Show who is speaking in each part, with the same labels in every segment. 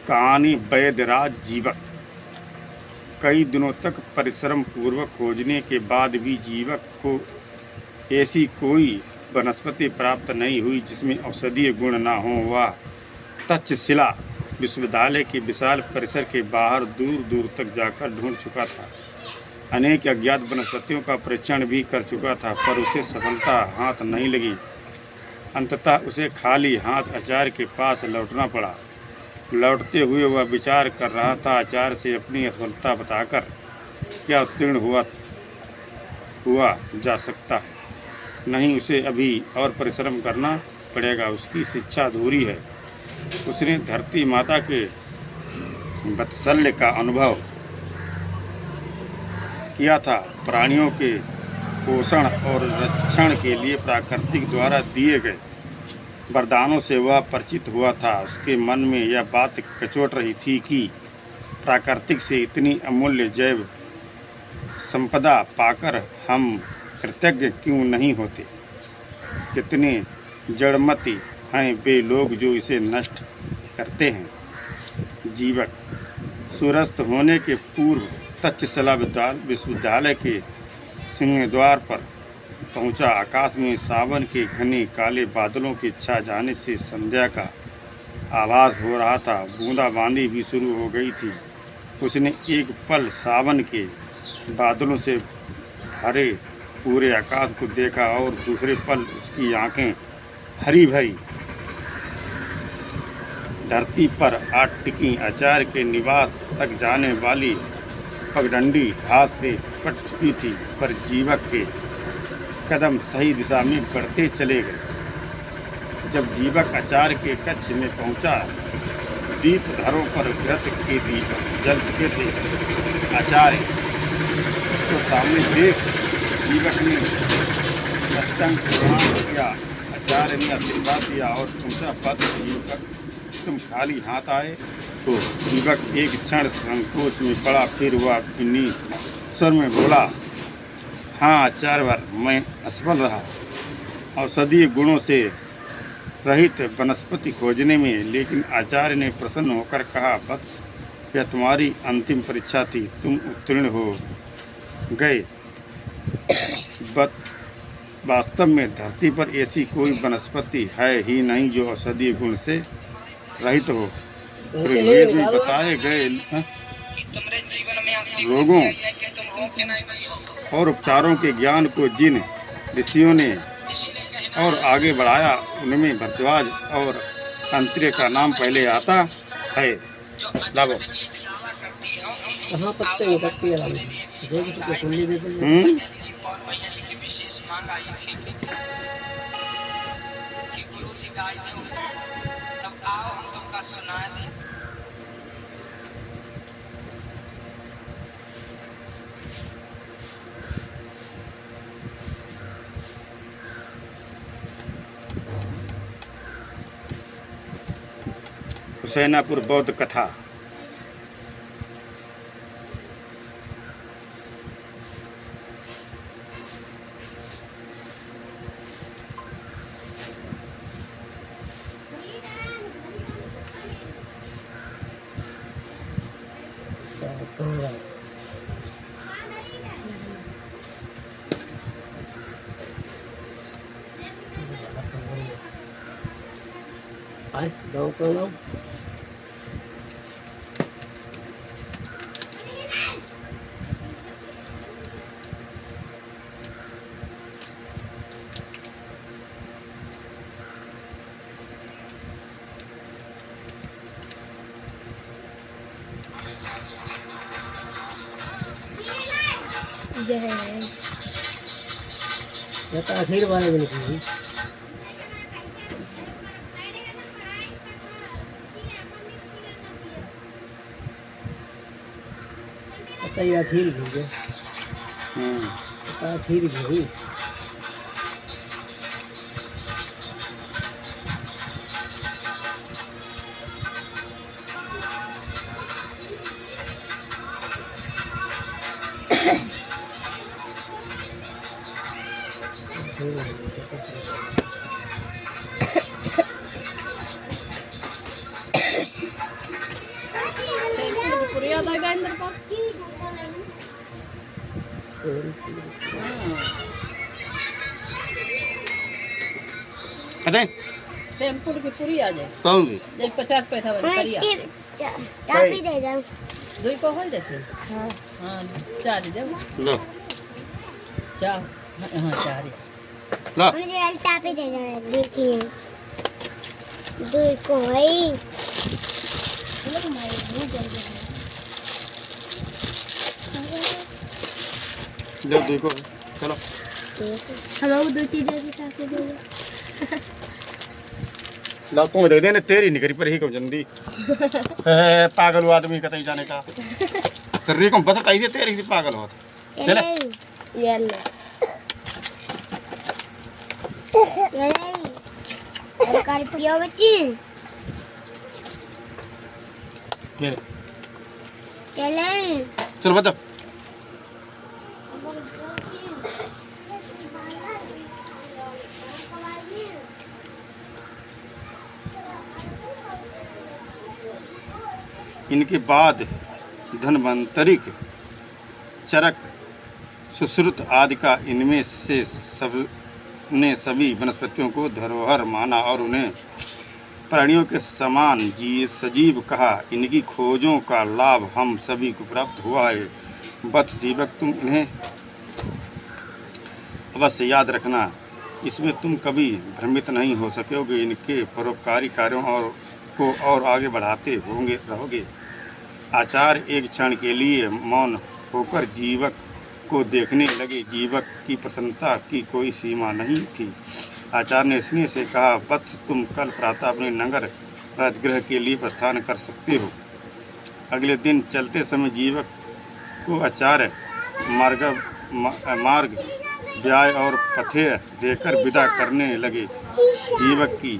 Speaker 1: कहानी वैद्यराज जीवक। कई दिनों तक परिश्रम पूर्वक खोजने के बाद भी जीवक को ऐसी कोई वनस्पति प्राप्त नहीं हुई जिसमें औषधीय गुण न हो। वह तक्षशिला विश्वविद्यालय के विशाल परिसर के बाहर दूर दूर तक जाकर ढूंढ चुका था। अनेक अज्ञात वनस्पतियों का परीक्षण भी कर चुका था, पर उसे सफलता हाथ नहीं लगी। अंततः उसे खाली हाथ आचार्य के पास लौटना पड़ा। लौटते हुए वह विचार कर रहा था, आचार्य से अपनी असफलता बताकर क्या उत्तीर्ण हुआ जा सकता है। नहीं, उसे अभी और परिश्रम करना पड़ेगा। उसकी शिक्षा अधूरी है। उसने धरती माता के वात्सल्य का अनुभव किया था। प्राणियों के पोषण और रक्षण के लिए प्राकृतिक द्वारा दिए गए वरदानों से वह परिचित हुआ था। उसके मन में यह बात कचोट रही थी कि प्राकृतिक से इतनी अमूल्य जैव संपदा पाकर हम कृतज्ञ क्यों नहीं होते। कितने जड़मती हैं वे लोग जो इसे नष्ट करते हैं। जीवक सूर्यास्त होने के पूर्व तक्षशिला विश्वविद्यालय के सिंहद्वार पर पहुंचा। आकाश में सावन के घने काले बादलों के छा जाने से संध्या का आभास हो रहा था। बूंदाबांदी भी शुरू हो गई थी। उसने एक पल सावन के बादलों से भरे पूरे आकाश को देखा और दूसरे पल उसकी आंखें हरी भरी धरती पर आ टिकी। आचार्य के निवास तक जाने वाली पगडंडी हाथ से कट चुकी थी, पर जीवक के कदम सही दिशा में बढ़ते चले गए। जब जीवक आचार्य के कक्ष में पहुंचा, दीप घरों पर घृत के दीप जल चुके थे। आचार्य तो सामने देख जीवक ने सत्संग प्रणाम किया। आचार्य ने आशीर्वाद दिया और पूछा, पद जीवक तुम खाली हाथ आए? तो जीवक एक क्षण संकोच में पड़ा, फिर वह विनीत स्वर में बोला, हाँ आचार्यवर, मैं असफल रहा औषधीय गुणों से रहित वनस्पति खोजने में। लेकिन आचार्य ने प्रसन्न होकर कहा, वत्स, यह तुम्हारी अंतिम परीक्षा थी, तुम उत्तीर्ण हो गए। वास्तव में धरती पर ऐसी कोई वनस्पति है ही नहीं जो औषधीय गुण से रहित हो। ऋग्वेद में बताए गए रोगों और उपचारों के ज्ञान को जिन ऋषियों ने और आगे बढ़ाया, उनमें भरद्वाज और अंत्रिय का नाम पहले आता है। लाभो
Speaker 2: कहाँ पत्ते पत्ते
Speaker 3: सुना दे।
Speaker 1: हुसैनापुर बौद्ध कथा।
Speaker 2: Ai, đâu có đâu. Nó ta thấy nó bay lên được. Tay ra khír भी है। खीर भी हुई।
Speaker 3: याद आएगा इंद्र को।
Speaker 1: अरे
Speaker 3: टेम्पुर की पूरी आ जाए
Speaker 1: कौन सी
Speaker 3: जब 50 पैसा वाली करिया
Speaker 4: टापी दे दो।
Speaker 3: दुई को हो देते
Speaker 4: हाँ
Speaker 3: हाँ चार दे
Speaker 1: लो
Speaker 3: चार हाँ चार
Speaker 1: लो
Speaker 4: मुझे वाली टापी दे दो। देखिए दो को है।
Speaker 1: लो देखो चलो
Speaker 4: हम दो चीजें की टापी दे दो।
Speaker 1: ला तुम दे देने तेरी निकरी पर ही कब जल्दी पागल आदमी कतई जाने का तेरी को बता दे तेरी की पागल हो चले
Speaker 4: ये ले ये ले और कार पियो बच्ची
Speaker 1: ले
Speaker 4: चले
Speaker 1: चल बता इनके बाद धन्वंतरिक चरक सुश्रुत आदि का इनमें से सब ने सभी वनस्पतियों को धरोहर माना और उन्हें प्राणियों के समान सजीव कहा। इनकी खोजों का लाभ हम सभी को प्राप्त हुआ है। बत जीवक तुम इन्हें अवश्य याद रखना, इसमें तुम कभी भ्रमित नहीं हो सकोगे। इनके परोपकारी कार्यों को और आगे बढ़ाते रहोगे। आचार्य एक क्षण के लिए मौन होकर जीवक को देखने लगे। जीवक की प्रसन्नता की कोई सीमा नहीं थी। आचार्य ने स्नेह से कहा, वत्स तुम कल प्रातः अपने नगर राजगृह के लिए प्रस्थान कर सकते हो। अगले दिन चलते समय जीवक को आचार्य मार्ग व्याय और पथ्य देकर विदा करने लगे। जीवक की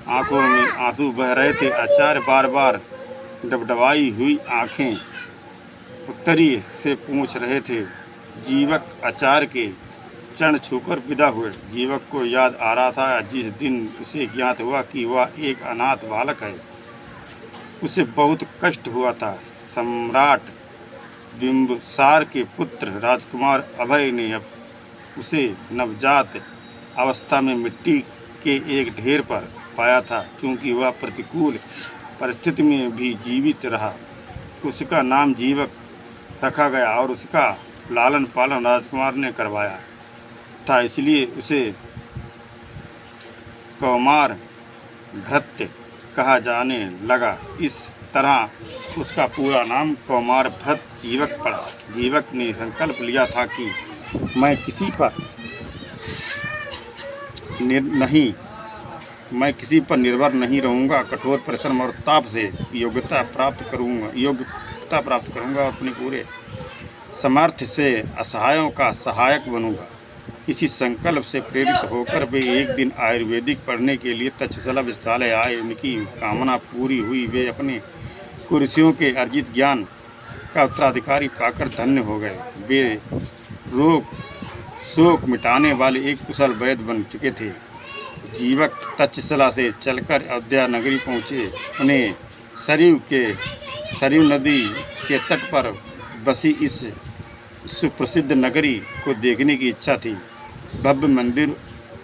Speaker 1: आंखों में आंसू बह रहे थे। आचार्य बार बार डबडबाई हुई आंखें उत्तरी से पूछ रहे थे। जीवक आचार्य के चरण छूकर विदा हुए। जीवक को याद आ रहा था जिस दिन उसे ज्ञात हुआ कि वह एक अनाथ बालक है। उसे बहुत कष्ट हुआ था। सम्राट बिंबसार के पुत्र राजकुमार अभय ने उसे नवजात अवस्था में मिट्टी के एक ढेर पर पाया था। चूँकि वह प्रतिकूल परिस्थिति में भी जीवित रहा, उसका नाम जीवक रखा गया और उसका लालन पालन राजकुमार ने करवाया था। इसलिए उसे कौमार भृत्य कहा जाने लगा। इस तरह उसका पूरा नाम कौमार भृत्य जीवक पड़ा। जीवक ने संकल्प लिया था कि मैं किसी पर निर्भर नहीं रहूँगा। कठोर परिश्रम और ताप से योग्यता प्राप्त करूँगा और अपने पूरे सामर्थ्य से असहायों का सहायक बनूँगा। इसी संकल्प से प्रेरित होकर वे एक दिन आयुर्वेदिक पढ़ने के लिए तक्षशिला विश्वविद्यालय आए। उनकी कामना पूरी हुई। वे अपने कुर्सियों के अर्जित ज्ञान का उत्तराधिकारी पाकर धन्य हो गए। वे रोग शोक मिटाने वाले एक कुशल वैद्य बन चुके थे। जीवक तक्षशिला से चलकर अयोध्या नगरी पहुँचे। उन्हें सरयू नदी के तट पर बसी इस सुप्रसिद्ध नगरी को देखने की इच्छा थी। भव्य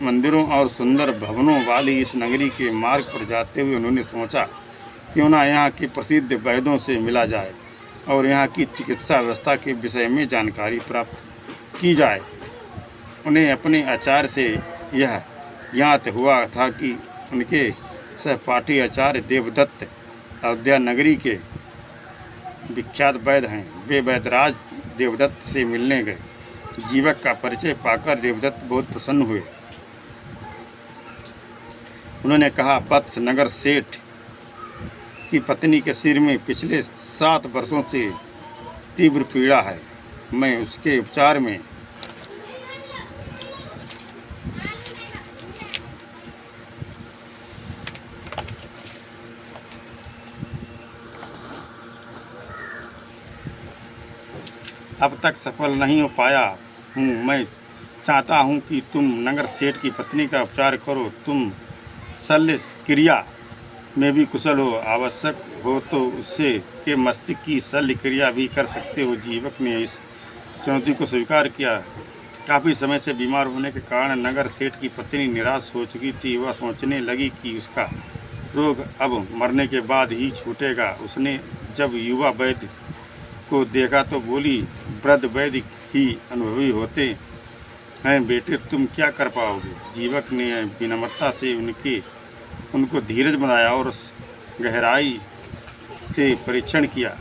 Speaker 1: मंदिरों और सुंदर भवनों वाली इस नगरी के मार्ग पर जाते हुए उन्होंने सोचा क्यों ना यहाँ के प्रसिद्ध वैद्यों से मिला जाए और यहाँ की चिकित्सा व्यवस्था के विषय में जानकारी प्राप्त की जाए। उन्हें अपने आचार्य से यह ज्ञात हुआ था कि उनके सहपाठी आचार्य देवदत्त अयोध्या नगरी के विख्यात वैद्य हैं। वे वैद्यराज देवदत्त से मिलने गए। जीवक का परिचय पाकर देवदत्त बहुत प्रसन्न हुए। उन्होंने कहा, वत्स नगर सेठ की पत्नी के सिर में पिछले 7 वर्षों से तीव्र पीड़ा है। मैं उसके उपचार में अब तक सफल नहीं हो पाया हूँ। मैं चाहता हूँ कि तुम नगर सेठ की पत्नी का उपचार करो। तुम शल्य क्रिया में भी कुशल हो, आवश्यक हो तो उससे के मस्तिष्क की शल्य क्रिया भी कर सकते हो। जीवक ने इस चुनौती को स्वीकार किया। काफ़ी समय से बीमार होने के कारण नगर सेठ की पत्नी निराश हो चुकी थी। वह सोचने लगी कि उसका रोग अब मरने के बाद ही छूटेगा। उसने जब युवा वैद्य को देखा तो बोली, वृद्ध वैद्य ही अनुभवी होते हैं बेटे, तुम क्या कर पाओगे। जीवक ने विनम्रता से उनको धीरज बनाया और गहराई से परीक्षण किया।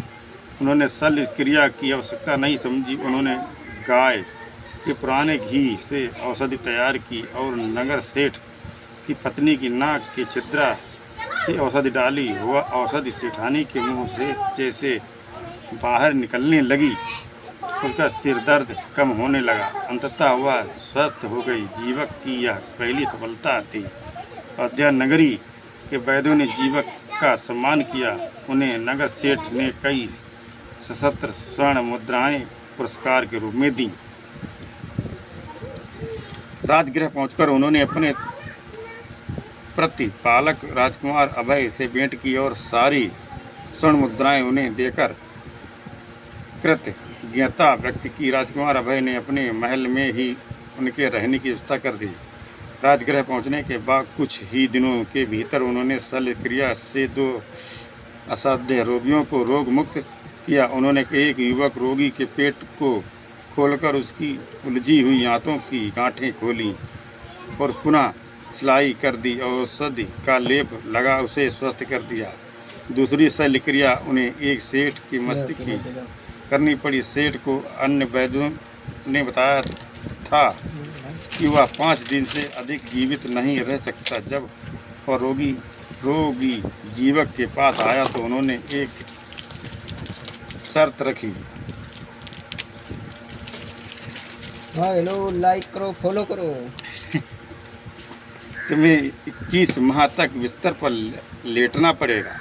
Speaker 1: उन्होंने शल्य क्रिया की आवश्यकता नहीं समझी। उन्होंने गाय के पुराने घी से औषधि तैयार की और नगर सेठ की पत्नी की नाक के छिद्रा से औषधि डाली। वह औषधि सेठानी के मुंह से जैसे बाहर निकलने लगी, उसका सिर दर्द कम होने लगा। अंततः वह स्वस्थ हो गई। जीवक की यह पहली सफलता थी। अयोध्या नगरी के वैद्यों ने जीवक का सम्मान किया। उन्हें नगर सेठ ने कई सशस्त्र स्वर्ण मुद्राएं पुरस्कार के रूप में दी। राजगृह पहुंचकर उन्होंने अपने प्रतिपालक राजकुमार अभय से भेंट की और सारी स्वर्ण मुद्राएं उन्हें देकर कृतज्ञता व्यक्त की। राजकुमार अभय ने अपने महल में ही उनके रहने की व्यवस्था कर दी। राजगृह पहुंचने के बाद कुछ ही दिनों के भीतर उन्होंने शल्य क्रिया से 2 असाध्य रोगियों को रोग मुक्त किया। उन्होंने एक युवक रोगी के पेट को खोलकर उसकी उलझी हुई आंतों की गांठें खोली और पुनः सिलाई कर दी। औषधि का लेप लगा उसे स्वस्थ कर दिया। दूसरी शल्य क्रिया उन्हें एक सेठ की मस्तिष्क की करनी पड़ी। सेठ को अन्य वैद्यों ने बताया था कि वह 5 दिन से अधिक जीवित नहीं रह सकता। जब वह रोगी जीवक के पास आया तो उन्होंने एक शर्त रखी।
Speaker 2: हेलो, लाइक करो, फॉलो करो।
Speaker 1: तुम्हें 21 माह तक बिस्तर पर लेटना पड़ेगा।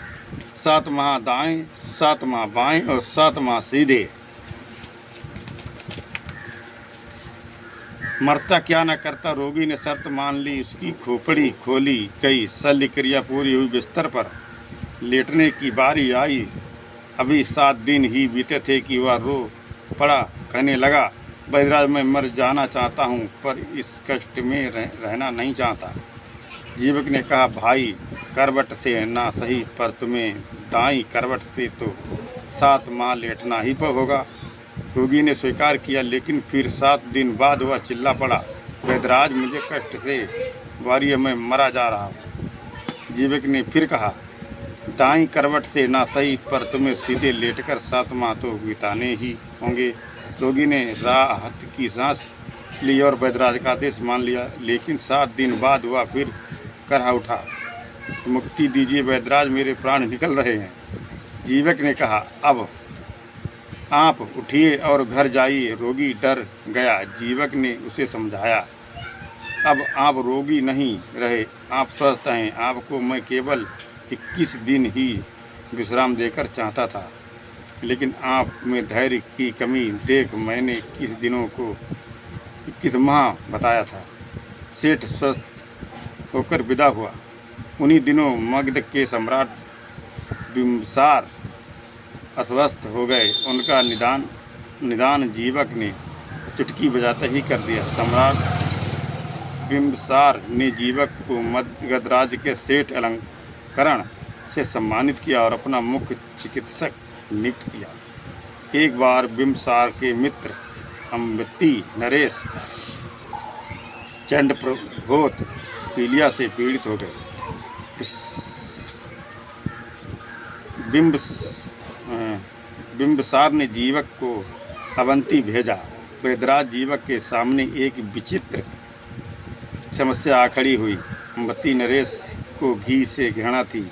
Speaker 1: 7 माह दाएं, 7 माह बाएं और 7 माह सीधे। मरता क्या न करता, रोगी ने शर्त मान ली। उसकी खोपड़ी खोली गई। शल्य क्रिया पूरी हुई। बिस्तर पर लेटने की बारी आई। अभी 7 दिन ही बीते थे कि वह रो पड़ा। कहने लगा, वैद्यराज, मैं मर जाना चाहता हूँ पर इस कष्ट में रहना नहीं चाहता। जीवक ने कहा, भाई, करवट से ना सही पर तुम्हें दाईं करवट से तो 7 माह लेटना ही होगा। रोगी ने स्वीकार किया, लेकिन फिर 7 दिन बाद वह चिल्ला पड़ा, वैद्यराज, मुझे कष्ट से वारी मैं मरा जा रहा हूँ। जीवक ने फिर कहा, दाईं करवट से ना सही पर तुम्हें सीधे लेटकर 7 माह तो बिताने ही होंगे। रोगी ने राहत की सांस ली और वैद्यराज का आदेश मान लिया। लेकिन 7 दिन बाद वह फिर करहा उठा, मुक्ति दीजिए वैद्यराज, मेरे प्राण निकल रहे हैं। जीवक ने कहा, अब आप उठिए और घर जाइए। रोगी डर गया। जीवक ने उसे समझाया, अब आप रोगी नहीं रहे, आप स्वस्थ हैं। आपको मैं केवल 21 दिन ही विश्राम देकर चाहता था, लेकिन आप में धैर्य की कमी देख मैंने 21 दिनों को 21 माह बताया था। सेठ स्वस्थ होकर विदा हुआ। उन्हीं दिनों मगध के सम्राट बिम्बिसार अस्वस्थ हो गए। उनका निदान जीवक ने चुटकी बजाते ही कर दिया। सम्राट बिम्बिसार ने जीवक को मगध राज्य के सेठ अलंकरण से सम्मानित किया और अपना मुख्य चिकित्सक नियुक्त किया। एक बार बिम्बिसार के मित्र अम्बती नरेश चंडप्रघोत पीलिया से पीड़ित हो गए। बिम्बिसार ने जीवक को अवंती भेजा। वैद्यराज जीवक के सामने एक विचित्र समस्या आ खड़ी हुई। अम्बती नरेश को घी से घृणा थी।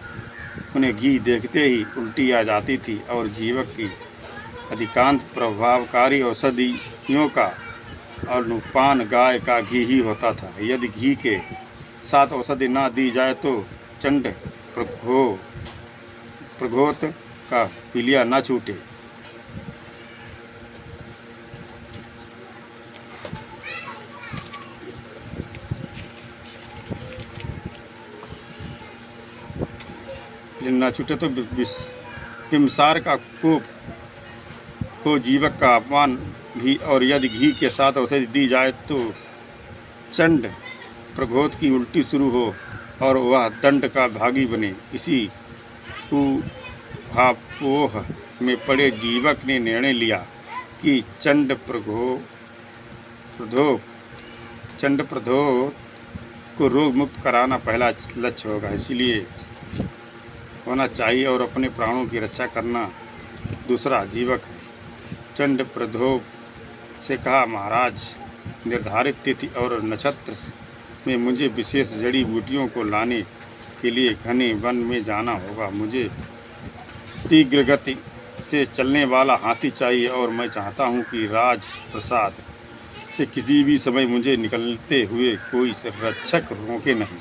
Speaker 1: उन्हें घी देखते ही उल्टी आ जाती थी और जीवक की अधिकांश प्रभावकारी औषधियों का अनुपान गाय का घी ही होता था। यदि घी के साथ औषधि ना दी जाए तो चंड प्रघोत का पीलिया न छूटे। न छूटे तो बिम्सार का कोप हो, जीवक का अपमान भी, और यदि घी के साथ औषधि दी जाए तो चंड प्रघोत की उल्टी शुरू हो और वह दंड का भागी बने। इसी कुहापोह में पड़े जीवक ने निर्णय लिया कि चंड प्रधो को रोग मुक्त कराना पहला लक्ष्य होगा, इसलिए होना चाहिए, और अपने प्राणों की रक्षा करना दूसरा। जीवक चंड प्रधो से कहा, महाराज, निर्धारित तिथि और नक्षत्र में मुझे विशेष जड़ी बूटियों को लाने के लिए घने वन में जाना होगा। मुझे तीव्र गति से चलने वाला हाथी चाहिए, और मैं चाहता हूँ कि राज प्रसाद से किसी भी समय मुझे निकलते हुए कोई रक्षक रोके नहीं।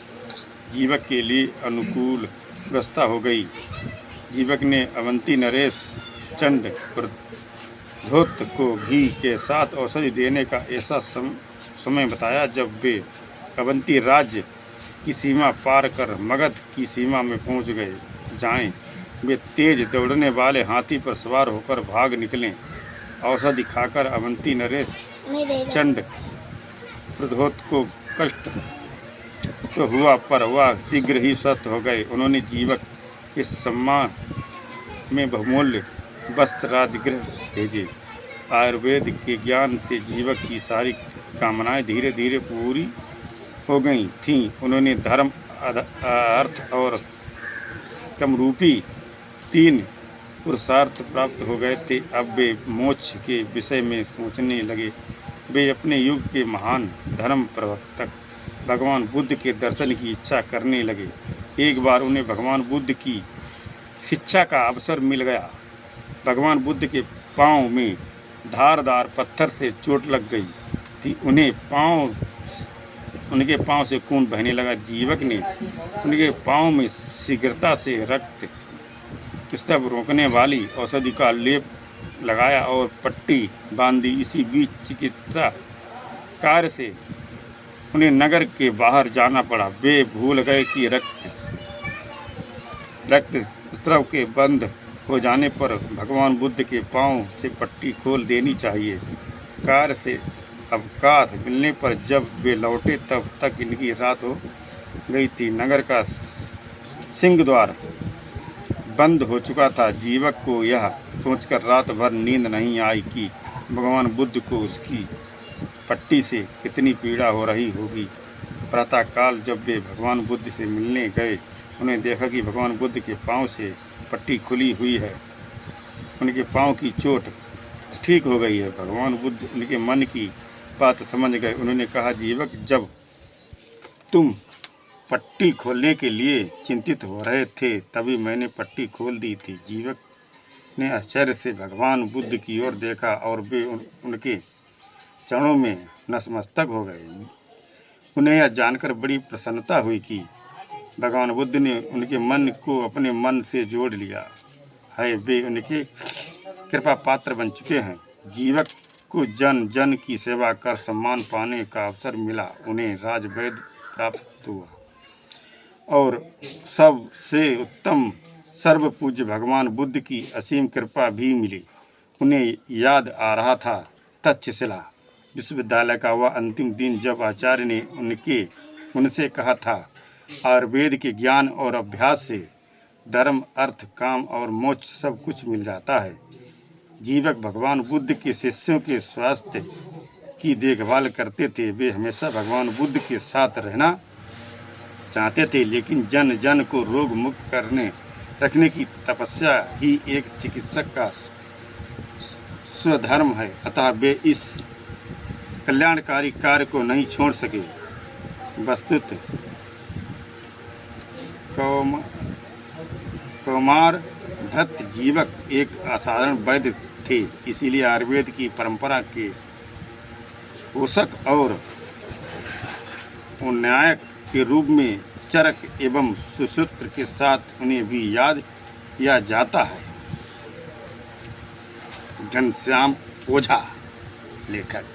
Speaker 1: जीवक के लिए अनुकूल व्यवस्था हो गई। जीवक ने अवंती नरेश चंड प्रधोत को घी के साथ औषधि देने का ऐसा समय बताया जब वे अवंती राज्य की सीमा पार कर मगध की सीमा में पहुंच गए जाएं। वे तेज दौड़ने वाले हाथी पर सवार होकर भाग निकले। औषधि खाकर अवंती नरेश चंड प्रधोत को कष्ट तो हुआ, पर वह शीघ्र ही स्वस्थ हो गए। उन्होंने जीवक के सम्मान में बहुमूल्य वस्त्र राजगृह भेजे। आयुर्वेद के ज्ञान से जीवक की सारी कामनाएं धीरे धीरे पूरी हो गई थीं। उन्होंने धर्म, अर्थ और कामरूपी 3 पुरुषार्थ प्राप्त हो गए थे। अब वे मोक्ष के विषय में सोचने लगे। वे अपने युग के महान धर्म प्रवर्तक भगवान बुद्ध के दर्शन की इच्छा करने लगे। एक बार उन्हें भगवान बुद्ध की शिक्षा का अवसर मिल गया। भगवान बुद्ध के पांव में धारदार पत्थर से चोट लग गई थी। उनके पांव से खून बहने लगा। जीवक ने उनके पांव में शीघ्रता से रक्त स्राव रोकने वाली औषधि का लेप लगाया और पट्टी बांधी। इसी बीच चिकित्सा कार्य से उन्हें नगर के बाहर जाना पड़ा। वे भूल गए कि रक्त स्राव के बंद हो जाने पर भगवान बुद्ध के पांव से पट्टी खोल देनी चाहिए। कार्य से अवकाश मिलने पर जब वे लौटे तब तक इनकी रात हो गई थी। नगर का सिंह द्वार बंद हो चुका था। जीवक को यह सोचकर रात भर नींद नहीं आई कि भगवान बुद्ध को उसकी पट्टी से कितनी पीड़ा हो रही होगी। प्रातःकाल जब वे भगवान बुद्ध से मिलने गए, उन्हें देखा कि भगवान बुद्ध के पांव से पट्टी खुली हुई है। उनके पांव की चोट ठीक हो गई है। भगवान बुद्ध उनके मन की बात समझ गए। उन्होंने कहा, जीवक, जब तुम पट्टी खोलने के लिए चिंतित हो रहे थे तभी मैंने पट्टी खोल दी थी। जीवक ने आश्चर्य से भगवान बुद्ध की ओर देखा और वे उनके चरणों में नतमस्तक हो गए। उन्हें यह जानकर बड़ी प्रसन्नता हुई कि भगवान बुद्ध ने उनके मन को अपने मन से जोड़ लिया है। वे उनके कृपा पात्र बन चुके हैं। जीवक को जन जन की सेवा कर सम्मान पाने का अवसर मिला। उन्हें राजवैद्य प्राप्त हुआ और सबसे उत्तम सर्व पूज्य भगवान बुद्ध की असीम कृपा भी मिली। उन्हें याद आ रहा था तक्षशिला विश्वविद्यालय का वह अंतिम दिन जब आचार्य ने उनसे कहा था, आयुर्वेद के ज्ञान और अभ्यास से धर्म, अर्थ, काम और मोक्ष सब कुछ मिल जाता है। जीवक भगवान बुद्ध के शिष्यों के स्वास्थ्य की देखभाल करते थे। वे हमेशा भगवान बुद्ध के साथ रहना चाहते थे, लेकिन जन जन को रोग मुक्त रखने की तपस्या ही एक चिकित्सक का स्वधर्म है। अतः वे इस कल्याणकारी कार्य को नहीं छोड़ सके। वस्तुतः कौमार भट्ट जीवक एक असाधारण वैद्य थे, इसीलिए आयुर्वेद की परंपरा के पोषक और उन्नायक के रूप में चरक एवं सुसूत्र के साथ उन्हें भी याद किया जाता है। घनश्याम ओझा लेखक।